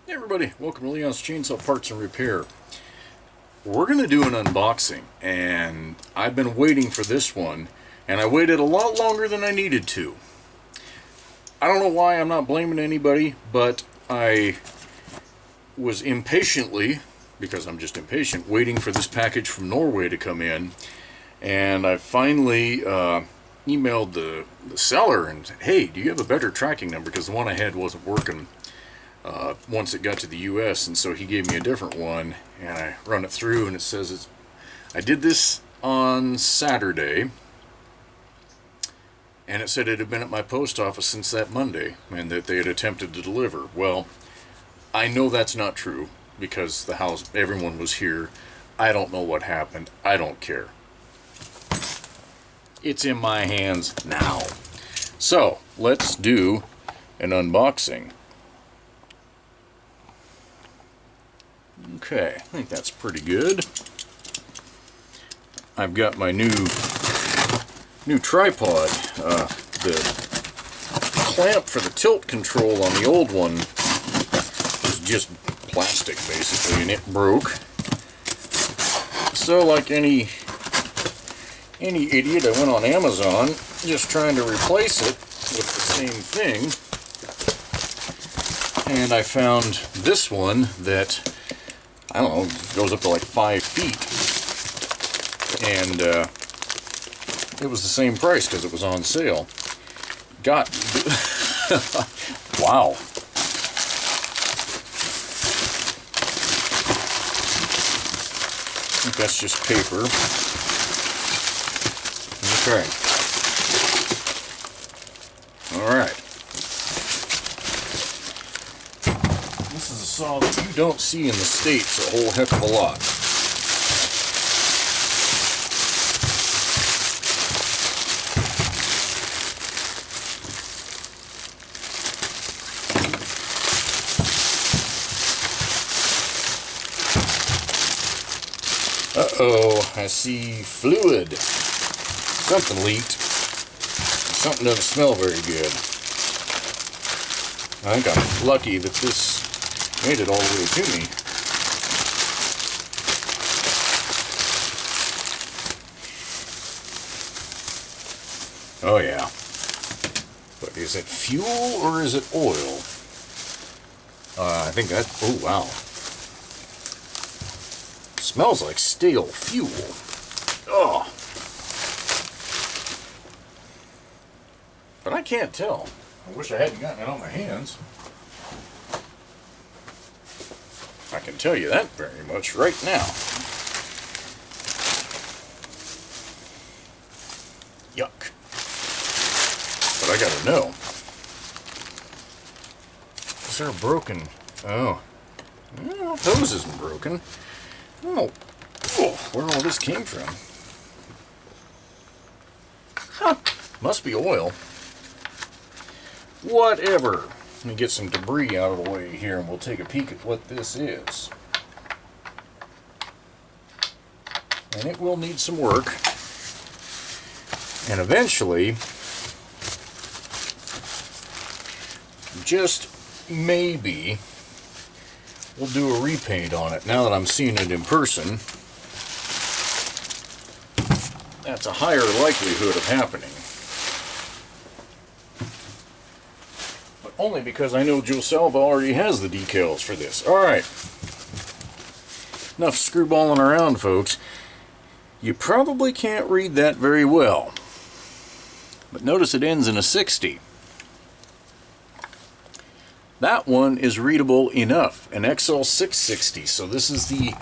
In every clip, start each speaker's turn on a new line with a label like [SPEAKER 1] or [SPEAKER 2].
[SPEAKER 1] Hey everybody, welcome to Leon's Chainsaw Parts and Repair. We're going to do an unboxing, and I've been waiting for this one, and I waited a lot longer than I needed to. I don't know why, I'm not blaming anybody, but I was impatiently, because I'm just impatient, waiting for this package from Norway to come in, and I finally emailed the seller and said, hey, do you have a better tracking number? Because the one I had wasn't working once it got to the US, and so he gave me a different one, and I run it through, and it says I did this on Saturday, and it said it had been at my post office since that Monday, and that they had attempted to deliver. Well, I know that's not true, because the house, everyone was here. I don't know what happened. I don't care. It's in my hands now. So, let's do an unboxing. Okay, I think that's pretty good. I've got my new tripod. The clamp for the tilt control on the old one was just plastic, basically, and it broke. So, like any idiot, I went on Amazon just trying to replace it with the same thing, and I found this one that, I don't know, goes up to like 5 feet, and it was the same price because it was on sale. Wow. I think that's just paper. Okay. Alright. This is a saw that you don't see in the States a whole heck of a lot. Uh-oh, I see fluid. Something leaked. Something doesn't smell very good. I think I'm lucky that this made it all the way to me. Oh yeah. But is it fuel or is it oil? I think that, oh wow. Smells like stale fuel. Oh. But I can't tell. I wish I hadn't gotten it on my hands. I can tell you that very much right now. Yuck. But I gotta know. Is there a broken... Oh. Well, hose isn't broken. Oh. Oh, where all this came from. Huh. Must be oil. Whatever. Let me get some debris out of the way here and we'll take a peek at what this is. And it will need some work. And eventually, just maybe, we'll do a repaint on it. Now that I'm seeing it in person, that's a higher likelihood of happening. Only because I know Joe Salva already has the decals for this. Alright. Enough screwballing around, folks. You probably can't read that very well. But notice it ends in a 60. That one is readable enough. An XL-660. So this is the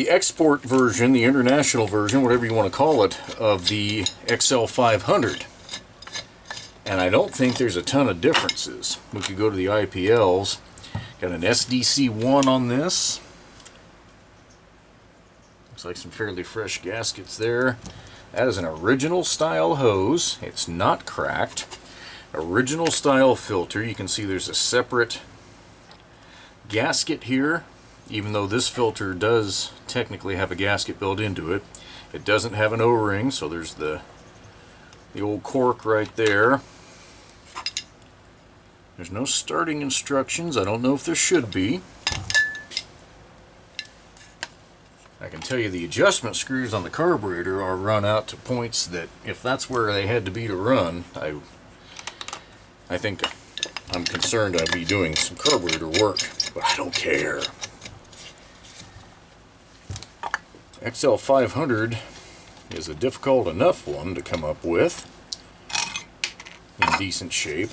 [SPEAKER 1] export version, the international version, whatever you want to call it, of the XL-500. And I don't think there's a ton of differences. We could go to the IPLs. Got an SDC1 on this. Looks like some fairly fresh gaskets there. That is an original style hose. It's not cracked. Original style filter. You can see there's a separate gasket here. Even though this filter does technically have a gasket built into it. It doesn't have an O-ring, so there's the old cork right there. There's no starting instructions. I don't know if there should be. I can tell you the adjustment screws on the carburetor are run out to points that if that's where they had to be to run, I think I'm concerned I'd be doing some carburetor work, but I don't care. XL-500 is a difficult enough one to come up with in decent shape.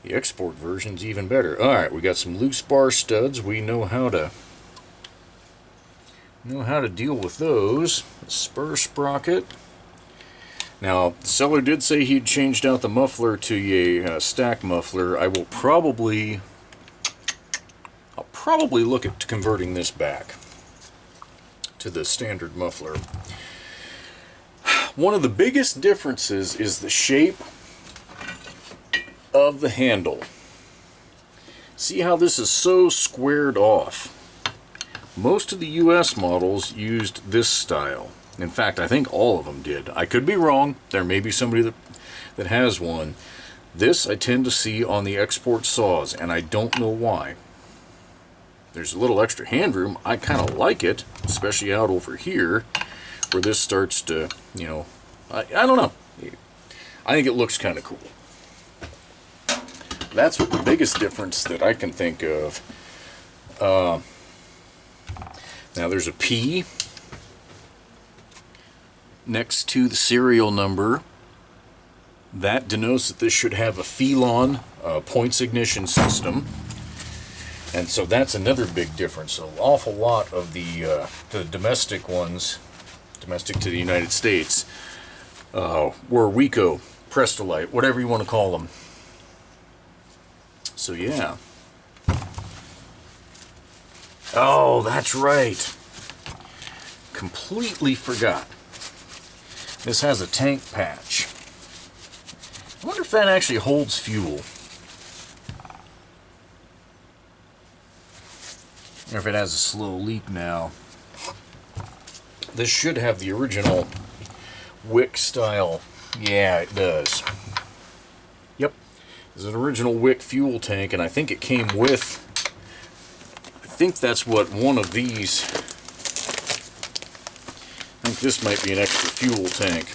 [SPEAKER 1] The export version's even better. Alright, we got some loose bar studs. We know how to deal with those. Spur sprocket. Now, the seller did say he'd changed out the muffler to a stack muffler. I'll probably look at converting this back to the standard muffler. One of the biggest differences is the shape of the handle. See how this is so squared off? Most of the US models used this style. In fact, I think all of them did. I could be wrong. There may be somebody that has one. This I tend to see on the export saws, and I don't know why. There's a little extra hand room. I kind of like it, especially out over here, where this starts to, you know, I don't know. I think it looks kind of cool. That's what the biggest difference that I can think of. Now there's a P next to the serial number. That denotes that this should have a Phelon points ignition system. And so that's another big difference. An awful lot of the domestic ones, domestic to the United States, were Rico, Prestolite, whatever you want to call them. So yeah. Oh, that's right. Completely forgot. This has a tank patch. I wonder if that actually holds fuel. Or if it has a slow leak now. This should have the original wick style. Yeah, it does. Yep. There's an original wick fuel tank, and I think it came with... I think that's what one of these... I think this might be an extra fuel tank.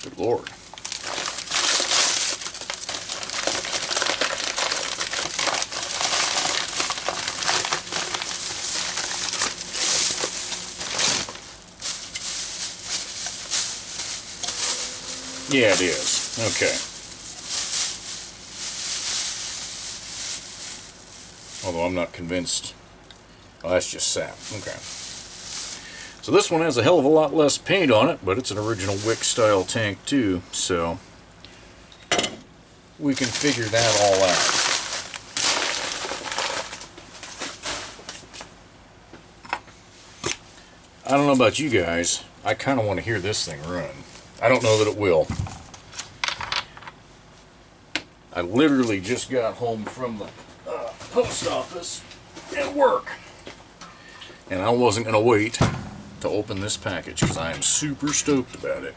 [SPEAKER 1] Good Lord. Yeah, it is. Okay. Although I'm not convinced. Oh, that's just sap. Okay. So this one has a hell of a lot less paint on it, but it's an original wick style tank too, so we can figure that all out. I don't know about you guys. I kind of want to hear this thing run. I don't know that it will. I literally just got home from the post office at work. And I wasn't going to wait to open this package because I am super stoked about it.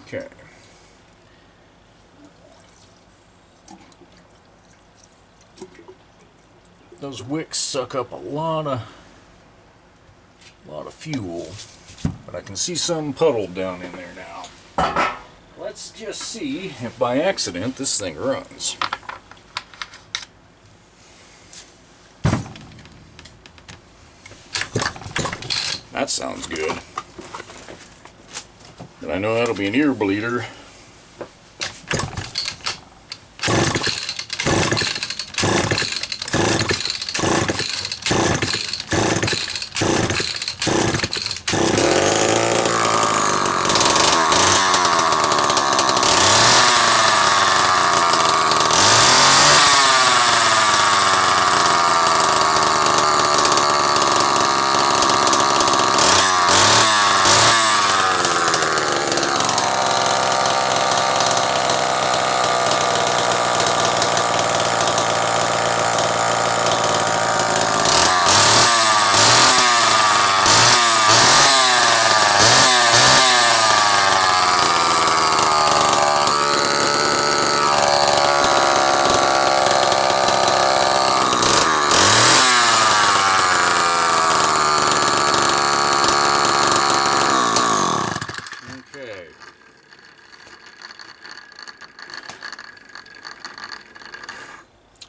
[SPEAKER 1] Okay. Those wicks suck up a lot of fuel, but I can see some puddled down in there now. Let's just see if by accident this thing runs. That sounds good. But I know that'll be an ear bleeder.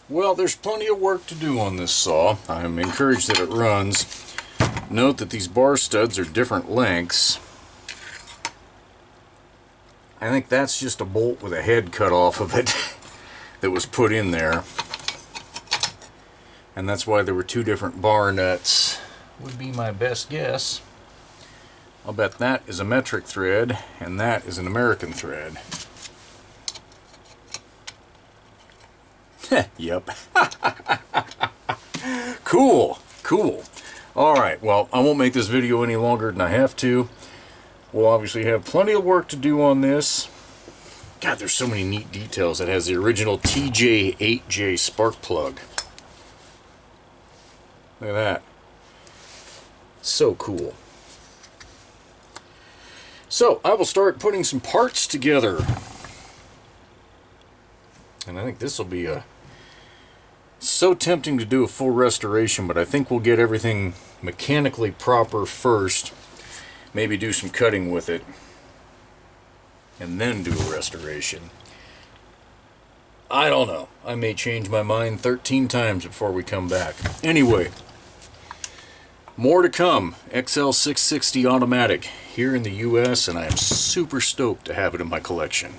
[SPEAKER 1] Well, there's plenty of work to do on this saw. I'm encouraged that it runs. Note that these bar studs are different lengths. I think that's just a bolt with a head cut off of it that was put in there. And that's why there were two different bar nuts, would be my best guess. I'll bet that is a metric thread and that is an American thread. Yep. Cool, cool. Alright, well, I won't make this video any longer than I have to. We'll obviously have plenty of work to do on this. God, there's so many neat details. It has the original TJ8J spark plug. Look at that. So cool. So, I will start putting some parts together. And I think this will be so tempting to do a full restoration, but I think we'll get everything mechanically proper first. Maybe do some cutting with it. And then do a restoration. I don't know. I may change my mind 13 times before we come back. Anyway, more to come. XL-660 automatic here in the US, and I am super stoked to have it in my collection.